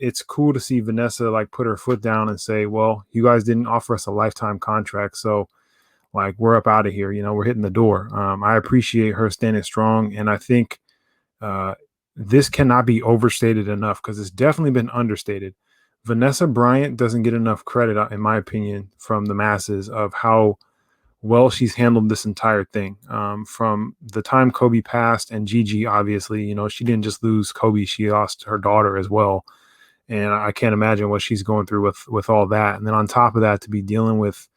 it's cool to see Vanessa like put her foot down and say, well, you guys didn't offer us a lifetime contract, so like we're up out of here. We're hitting the door. I appreciate her standing strong, and I think uh, this cannot be overstated enough because it's definitely been understated. Vanessa Bryant doesn't get enough credit, in my opinion, from the masses of how well she's handled this entire thing. From the time Kobe passed and Gigi, obviously, she didn't just lose Kobe, she lost her daughter as well. And I can't imagine what she's going through with all that. And then on top of that, to be dealing with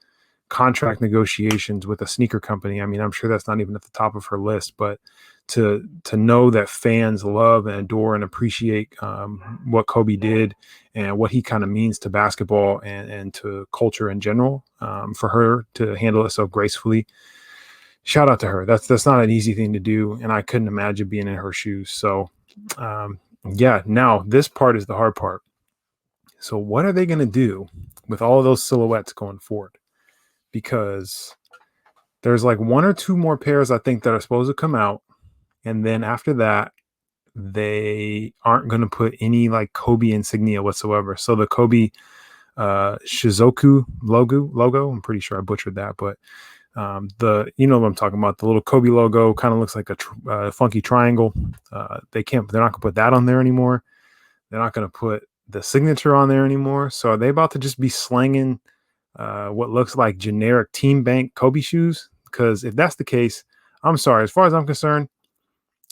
contract negotiations with a sneaker company. I mean, I'm sure that's not even at the top of her list, but to know that fans love and adore and appreciate what Kobe did and what he kind of means to basketball and to culture in general, for her to handle it so gracefully, shout out to her. That's not an easy thing to do, and I couldn't imagine being in her shoes. So yeah, now this part is the hard part. So what are they going to do with all of those silhouettes going forward? Because there's like one or two more pairs I think that are supposed to come out, and then after that they aren't going to put any like Kobe insignia whatsoever. So the Kobe Shizuku logo, I'm pretty sure I butchered that, but the what I'm talking about, the little Kobe logo kind of looks like a funky triangle. They're not going to put that on there anymore. They're not going to put the signature on there anymore. So are they about to just be slanging what looks like generic Team Bank Kobe shoes? Because if that's the case, I'm sorry. As far as I'm concerned,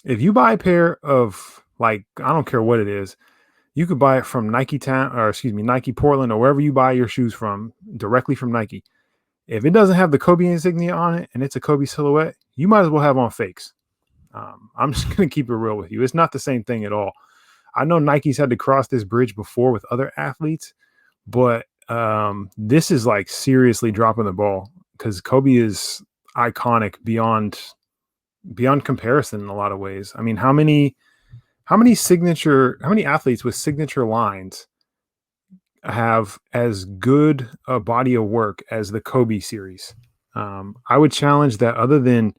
if you buy a pair of, like, I don't care what it is, you could buy it from Nike Portland, or wherever you buy your shoes from, directly from Nike. If it doesn't have the Kobe insignia on it and it's a Kobe silhouette, you might as well have on fakes. I'm just going to keep it real with you. It's not the same thing at all. I know Nike's had to cross this bridge before with other athletes, but this is like seriously dropping the ball, because Kobe is iconic beyond comparison in a lot of ways. I mean, how many athletes with signature lines have as good a body of work as the Kobe series? I would challenge that, other than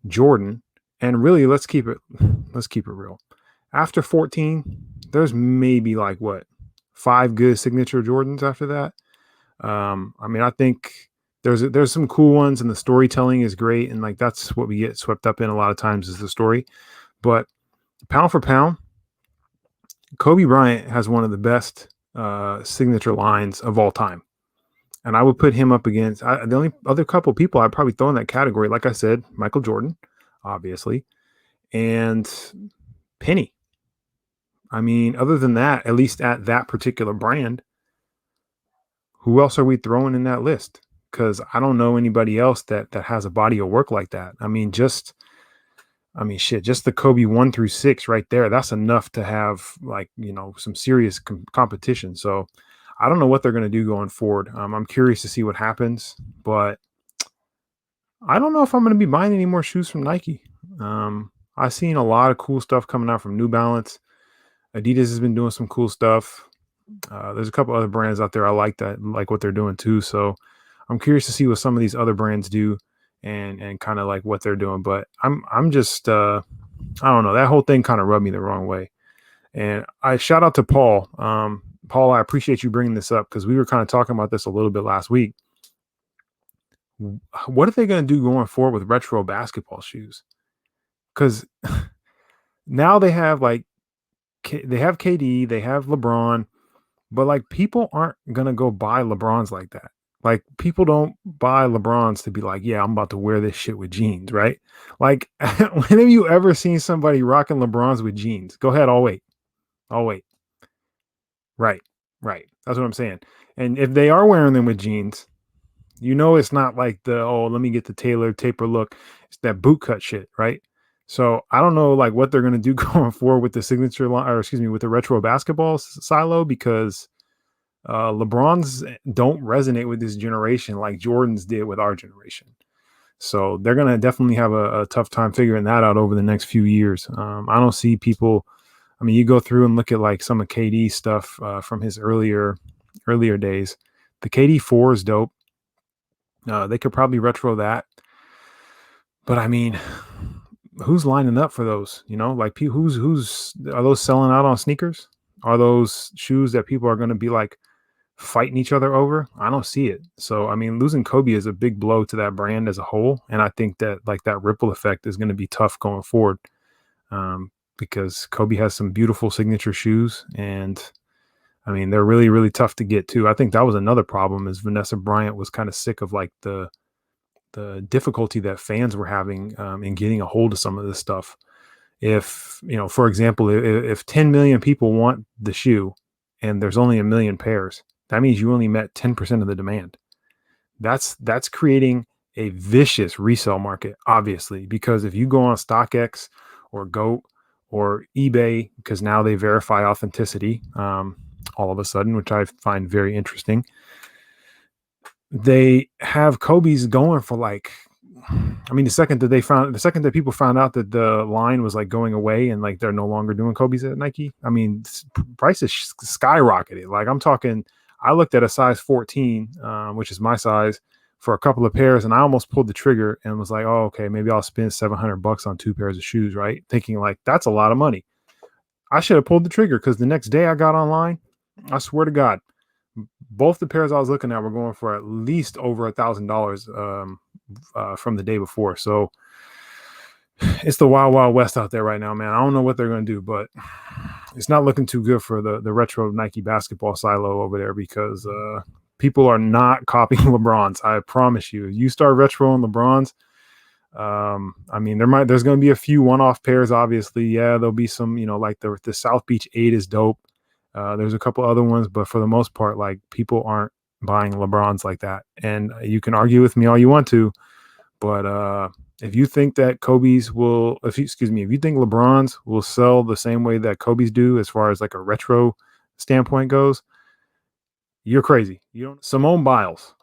Jordan, and really let's keep it real. After 14, there's maybe like 5 good signature Jordans after that. I mean, I think there's some cool ones, and the storytelling is great, and like that's what we get swept up in a lot of times, is the story. But pound for pound, Kobe Bryant has one of the best signature lines of all time, and I would put him up against the only other couple people I'd probably throw in that category. Like I said, Michael Jordan, obviously, and Penny. I mean, other than that, at least at that particular brand, who else are we throwing in that list? Because I don't know anybody else that has a body of work like that. I mean, just the Kobe 1 through 6 right there. That's enough to have some serious competition. So I don't know what they're going to do going forward. I'm curious to see what happens, but I don't know if I'm going to be buying any more shoes from Nike. I've seen a lot of cool stuff coming out from New Balance. Adidas has been doing some cool stuff. There's a couple other brands out there I like what they're doing too. So I'm curious to see what some of these other brands do and kind of like what they're doing. But I'm just I don't know. That whole thing kind of rubbed me the wrong way. And I shout out to Paul. Paul, I appreciate you bringing this up, because we were kind of talking about this a little bit last week. What are they going to do going forward with retro basketball shoes? Because now they have KD, they have LeBron, but like people aren't gonna go buy LeBrons like that. Like people don't buy LeBrons to be like, yeah, I'm about to wear this shit with jeans, right? Like, when have you ever seen somebody rocking LeBrons with jeans? Go ahead, I'll wait. Right. That's what I'm saying. And if they are wearing them with jeans, it's not like let me get the tailored taper look. It's that boot cut shit, right? So I don't know like what they're going to do going forward with the signature line, or with the retro basketball silo, because LeBrons don't resonate with this generation like Jordans did with our generation. So they're going to definitely have a tough time figuring that out over the next few years. I don't see people. I mean, you go through and look at like some of KD stuff from his earlier days. The KD 4 is dope. They could probably retro that. But I mean, who's lining up for those? Like who's are those selling out on sneakers? Are those shoes that people are going to be like fighting each other over? I don't see it. So, I mean, losing Kobe is a big blow to that brand as a whole. And I think that like that ripple effect is going to be tough going forward, because Kobe has some beautiful signature shoes. And I mean, they're really, really tough to get too. I think that was another problem, is Vanessa Bryant was kind of sick of like the difficulty that fans were having in getting a hold of some of this stuff. If, for example, if 10 million people want the shoe and there's only 1 million pairs, that means you only met 10% of the demand. That's creating a vicious resale market, obviously, because if you go on StockX or GOAT or eBay, because now they verify authenticity all of a sudden, which I find very interesting, they have Kobe's going for like, I mean, the second that people found out that the line was like going away and like they're no longer doing Kobe's at Nike, I mean, prices skyrocketed. Like I'm talking, I looked at a size 14, which is my size, for a couple of pairs, and I almost pulled the trigger and was like, oh, okay, maybe I'll spend $700 on 2 pairs of shoes, right? Thinking like that's a lot of money. I should have pulled the trigger, because the next day I got online, I swear to God, both the pairs I was looking at were going for at least over $1,000 from the day before. So it's the wild, wild west out there right now, man. I don't know what they're going to do, but it's not looking too good for the retro Nike basketball silo over there, because people are not copying LeBrons. I promise you. You start retroing LeBrons, I mean, there's going to be a few one-off pairs, obviously. Yeah, there'll be some, like the South Beach 8 is dope. There's a couple other ones, but for the most part, like people aren't buying LeBrons like that. And you can argue with me all you want to, but if you think that if you think LeBrons will sell the same way that Kobe's do, as far as like a retro standpoint goes, you're crazy. Simone Biles.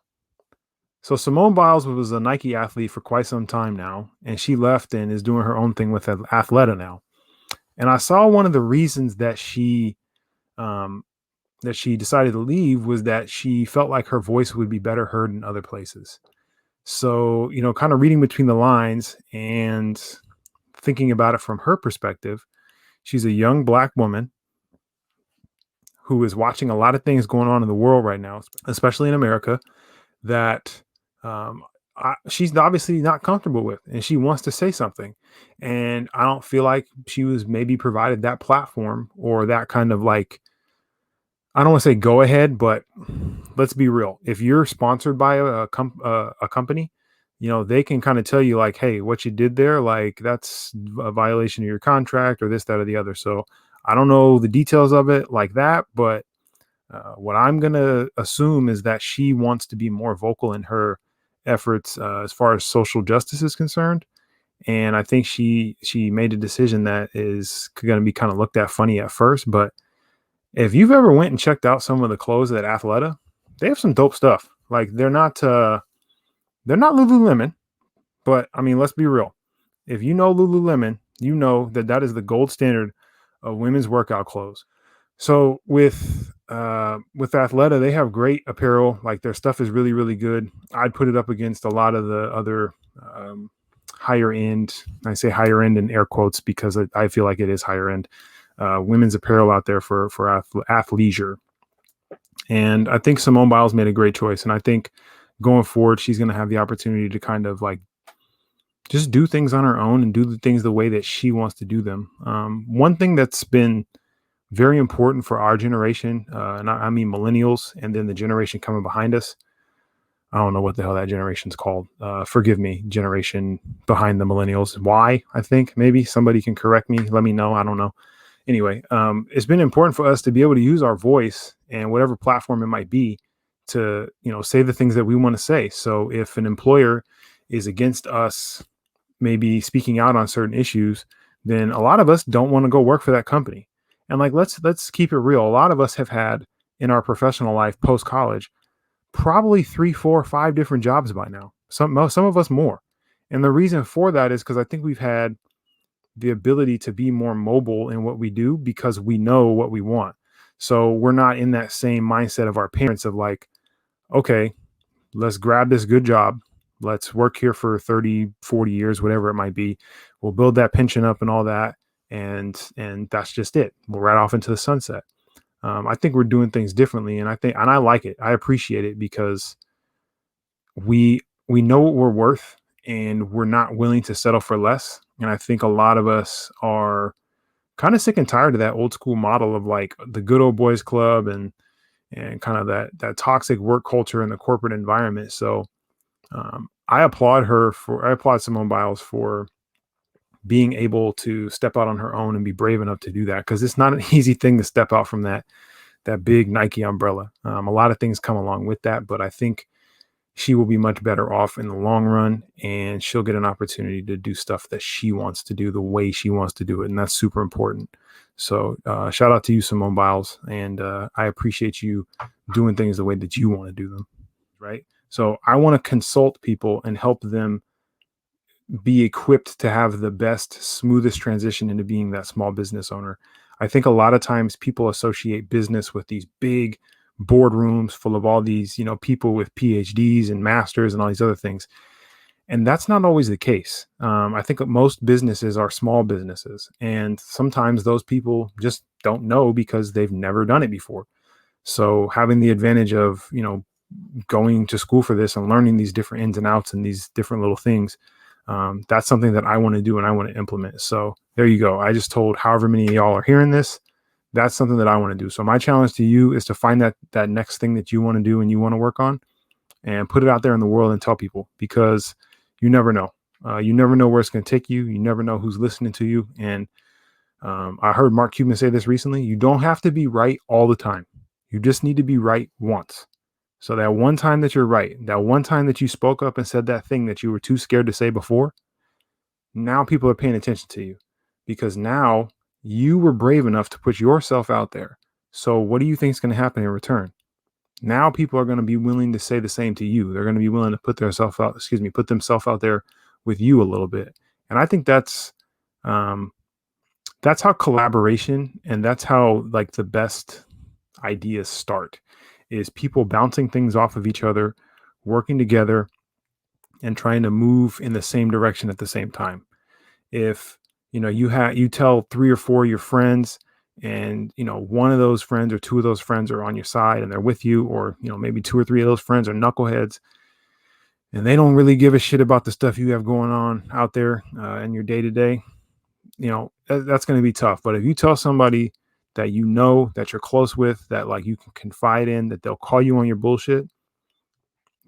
So Simone Biles was a Nike athlete for quite some time now, and she left and is doing her own thing with Athleta now. And I saw one of the reasons that she decided to leave was that she felt like her voice would be better heard in other places. So, kind of reading between the lines and thinking about it from her perspective, she's a young Black woman who is watching a lot of things going on in the world right now, especially in America, that she's obviously not comfortable with, and she wants to say something. And I don't feel like she was maybe provided that platform, or that kind of like, I don't want to say go ahead, but let's be real. If you're sponsored by a company, they can kind of tell you like, hey, what you did there, like that's a violation of your contract, or this, that, or the other. So I don't know the details of it like that, but what I'm going to assume is that she wants to be more vocal in her efforts as far as social justice is concerned. And I think she made a decision that is going to be kind of looked at funny at first, but if you've ever went and checked out some of the clothes at Athleta, they have some dope stuff. Like they're not Lululemon, but I mean, let's be real. If you know Lululemon, you know that is the gold standard of women's workout clothes. So with Athleta, they have great apparel. Like their stuff is really, really good. I'd put it up against a lot of the other higher end. I say higher end in air quotes because I feel like it is higher end. Women's apparel out there for athleisure. And I think Simone Biles made a great choice. And I think going forward, she's going to have the opportunity to kind of like just do things on her own and do the things the way that she wants to do them. One thing that's been very important for our generation, and I mean millennials, and then the generation coming behind us. I don't know what the hell that generation's called. Forgive me, generation behind the millennials. Why? I think maybe somebody can correct me. Let me know. I don't know. Anyway, it's been important for us to be able to use our voice and whatever platform it might be to, say the things that we want to say. So if an employer is against us maybe speaking out on certain issues, then a lot of us don't want to go work for that company. And like, let's keep it real. A lot of us have had in our professional life post-college, probably 3, 4, 5 different jobs by now. Some of us more. And the reason for that is because I think we've had the ability to be more mobile in what we do because we know what we want. So we're not in that same mindset of our parents of like, okay, let's grab this good job. Let's work here for 30, 40 years, whatever it might be. We'll build that pension up and all that. And that's just it. We'll right off into the sunset. I think we're doing things differently, and I like it. I appreciate it because we we know what we're worth, and we're not willing to settle for less. And I think a lot of us are kind of sick and tired of that old school model of like the good old boys club and kind of that toxic work culture in the corporate environment. So I applaud Simone Biles for being able to step out on her own and be brave enough to do that, because it's not an easy thing to step out from that big Nike umbrella. A lot of things come along with that, but I think she will be much better off in the long run, and she'll get an opportunity to do stuff that she wants to do the way she wants to do it. And that's super important. So shout out to you, Simone Biles. And I appreciate you doing things the way that you want to do them. Right. So I want to consult people and help them be equipped to have the best, smoothest transition into being that small business owner. I think a lot of times people associate business with these big boardrooms full of all these, people with PhDs and masters and all these other things. And that's not always the case. I think that most businesses are small businesses. And sometimes those people just don't know because they've never done it before. So having the advantage of, going to school for this and learning these different ins and outs and these different little things, that's something that I want to do and I want to implement. So there you go. I just told however many of y'all are hearing this, that's something that I want to do. So my challenge to you is to find that next thing that you want to do and you want to work on, and put it out there in the world and tell people, because you never know. You never know where it's going to take you. You never know who's listening to you. And I heard Mark Cuban say this recently. You don't have to be right all the time. You just need to be right once. So that one time that you're right, that one time that you spoke up and said that thing that you were too scared to say before, now people are paying attention to you, because now you were brave enough to put yourself out there. So what do you think is going to happen in return? Now people are going to be willing to say the same to you. They're going to be willing to put themselves out there with you a little bit. And I think that's how collaboration, and that's how like the best ideas start, is people bouncing things off of each other, working together, and trying to move in the same direction at the same time. If you tell 3 or 4 of your friends, and one of those friends or two of those friends are on your side and they're with you, or maybe 2 or 3 of those friends are knuckleheads and they don't really give a shit about the stuff you have going on out there in your day to day, that's going to be tough. But if you tell somebody that that you're close with, that like you can confide in, that they'll call you on your bullshit,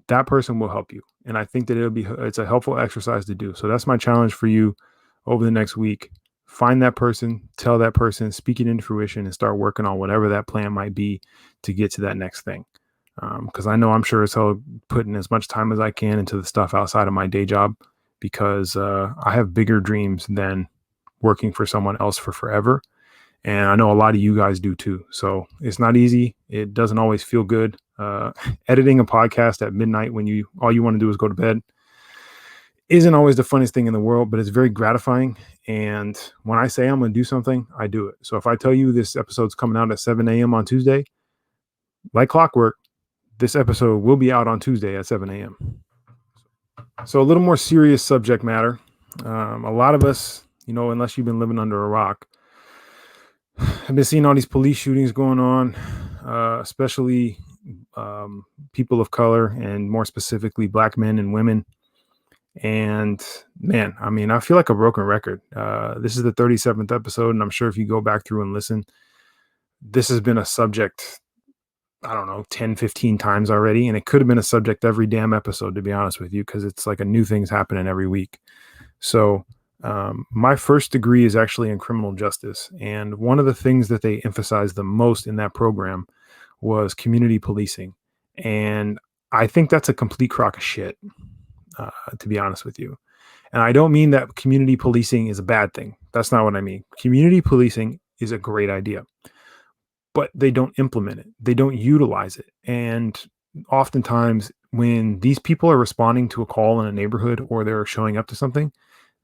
that person will help you. And I think that it's a helpful exercise to do. So that's my challenge for you over the next week. Find that person, tell that person, speak it into fruition, and start working on whatever that plan might be to get to that next thing. Because I'm sure as hell putting as much time as I can into the stuff outside of my day job, because I have bigger dreams than working for someone else for forever. And I know a lot of you guys do too. So it's not easy. It doesn't always feel good. Editing a podcast at midnight when all you want to do is go to bed isn't always the funniest thing in the world, but it's very gratifying. And when I say I'm going to do something, I do it. So if I tell you this episode's coming out at 7 a.m. on Tuesday, like clockwork, this episode will be out on Tuesday at 7 a.m. So a little more serious subject matter. A lot of us, unless you've been living under a rock, have been seeing all these police shootings going on, especially people of color, and more specifically Black men and women. And man, I feel like a broken record. This is the 37th episode, and I'm sure if you go back through and listen, this has been a subject, I don't know, 10, 15 times already. And it could have been a subject every damn episode, to be honest with you, because it's like a new thing's happening every week. So my first degree is actually in criminal justice. And one of the things that they emphasized the most in that program was community policing. And I think that's a complete crock of shit, to be honest with you. And I don't mean that community policing is a bad thing. That's not what I mean. Community policing is a great idea, but they don't implement it. They don't utilize it. And oftentimes when these people are responding to a call in a neighborhood, or they're showing up to something,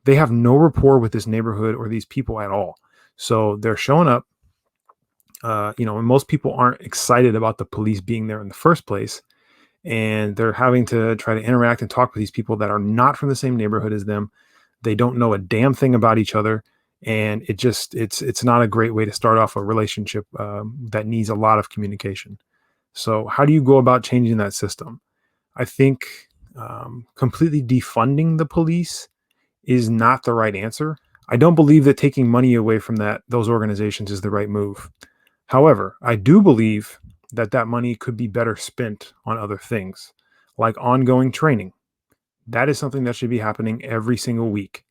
they have no rapport with this neighborhood or these people at all. So they're showing up, and most people aren't excited about the police being there in the first place. And they're having to try to interact and talk with these people that are not from the same neighborhood as them. They don't know a damn thing about each other. And it's not a great way to start off a relationship that needs a lot of communication. So how do you go about changing that system? I think completely defunding the police is not the right answer. I don't believe that taking money away from those organizations is the right move. However, I do believe that that money could be better spent on other things, like ongoing training. That is something that should be happening every single week.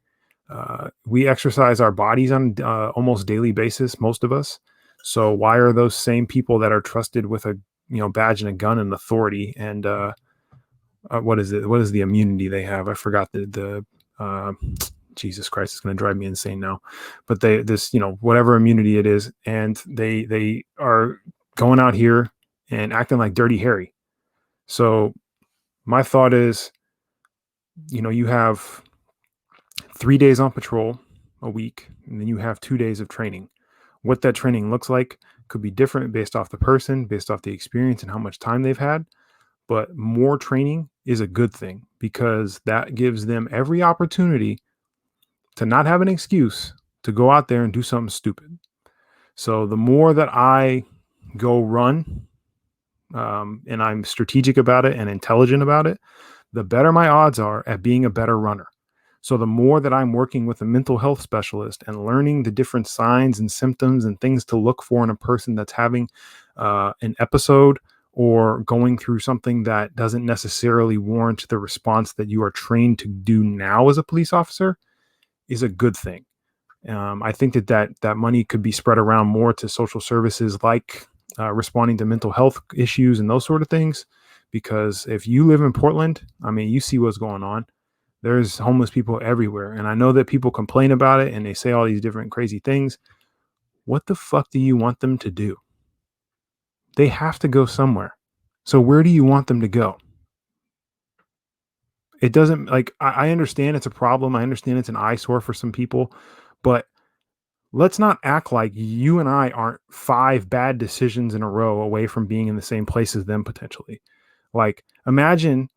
We exercise our bodies on almost daily basis, most of us. So why are those same people that are trusted with a badge and a gun and authority and what is it? What is the immunity they have? I forgot the Jesus Christ, it's going to drive me insane now. But whatever immunity it is, and they are going out here and acting like Dirty Harry. So my thought is, you have 3 days on patrol a week, and then you have 2 days of training. What that training looks like could be different based off the person, based off the experience and how much time they've had. But more training is a good thing because that gives them every opportunity to not have an excuse to go out there and do something stupid. So the more that I go run and I'm strategic about it and intelligent about it, the better my odds are at being a better runner. So the more that I'm working with a mental health specialist and learning the different signs and symptoms and things to look for in a person that's having an episode or going through something that doesn't necessarily warrant the response that you are trained to do now as a police officer, is a good thing. I think that money could be spread around more to social services like responding to mental health issues and those sort of things. Because if you live in Portland, I mean, you see what's going on. There's homeless people everywhere. And I know that people complain about it and they say all these different crazy things. What the fuck do you want them to do? They have to go somewhere. So where do you want them to go? It doesn't I understand it's a problem. I understand it's an eyesore for some people, but let's not act like you and I aren't 5 bad decisions in a row away from being in the same place as them potentially. Like imagine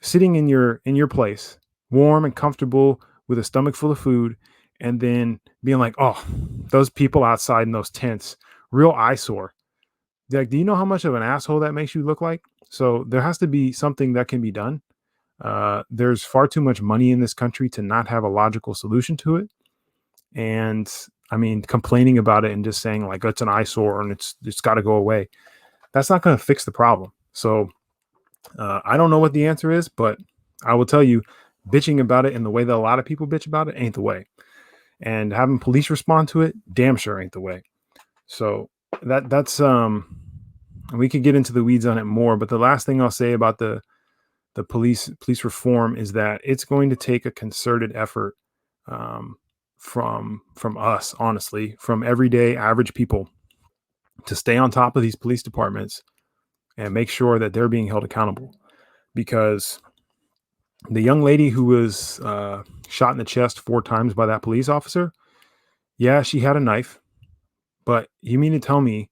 sitting in your place, warm and comfortable with a stomach full of food, and then being like, "Oh, those people outside in those tents, real eyesore." Like, do you know how much of an asshole that makes you look like? So there has to be something that can be done. There's far too much money in this country to not have a logical solution to it. And I mean, complaining about it and just saying like it's an eyesore and it's got to go away. That's not going to fix the problem. So I don't know what the answer is, but I will tell you, bitching about it in the way that a lot of people bitch about it ain't the way. And having police respond to it, damn sure ain't the way. So that's we could get into the weeds on it more, but the last thing I'll say about the police reform is that it's going to take a concerted effort um, from us, honestly, from everyday average people to stay on top of these police departments and make sure that they're being held accountable. Because the young lady who was shot in the chest 4 times by that police officer, yeah, she had a knife, but you mean to tell me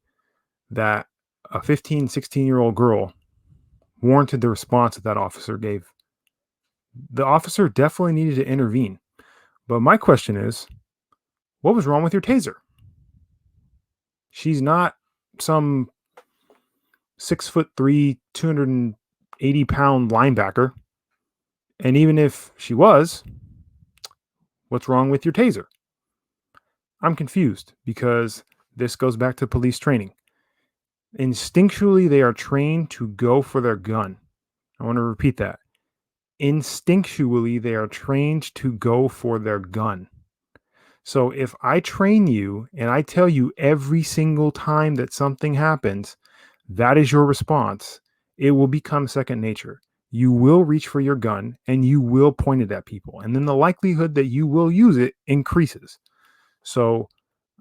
that a 15, 16-year-old girl warranted the response that officer gave? The officer definitely needed to intervene. But my question is, what was wrong with your taser? She's not some 6'3", 280-pound linebacker. And even if she was, what's wrong with your taser? I'm confused because this goes back to police training. Instinctually, they are trained to go for their gun. I want to repeat that. Instinctually, they are trained to go for their gun. So if I train you and I tell you every single time that something happens, that is your response, it will become second nature. You will reach for your gun and you will point it at people. And then the likelihood that you will use it increases. So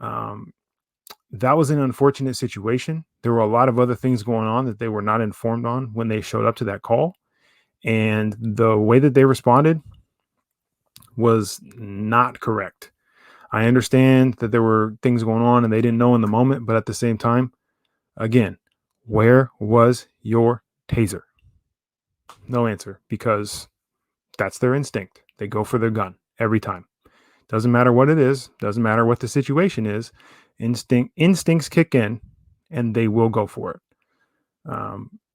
that was an unfortunate situation. There were a lot of other things going on that they were not informed on when they showed up to that call. And the way that they responded was not correct. I understand that there were things going on and they didn't know in the moment, but at the same time, again, where was your taser? No answer, because that's their instinct. They go for their gun every time. Doesn't matter what it is, doesn't matter what the situation is. Instincts kick in and they will go for it.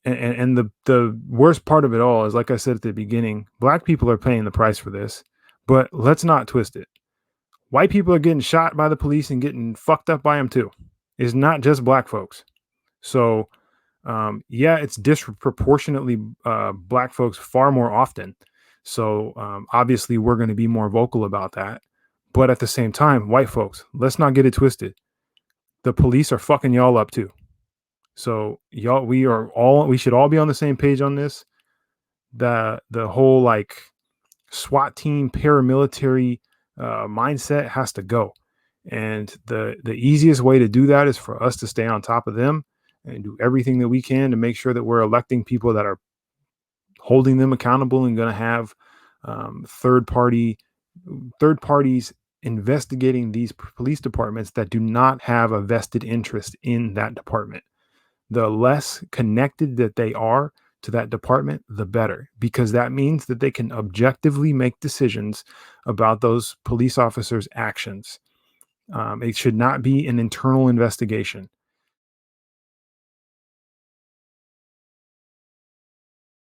And the worst part of it all is, like I said at the beginning, black people are paying the price for this, but let's not twist it. White people are getting shot by the police and getting fucked up by them too. It's not just black folks. So, yeah, it's disproportionately black folks far more often. So, obviously, we're going to be more vocal about that. But at the same time, white folks, let's not get it twisted. The police are fucking y'all up too. So, y'all, we should all be on the same page on this. The whole like SWAT team paramilitary mindset has to go. And the easiest way to do that is for us to stay on top of them and do everything that we can to make sure that we're electing people that are holding them accountable and going to have third parties investigating these police departments that do not have a vested interest in that department. The less connected that they are to that department, the better, because that means that they can objectively make decisions about those police officers' actions. It should not be an internal investigation.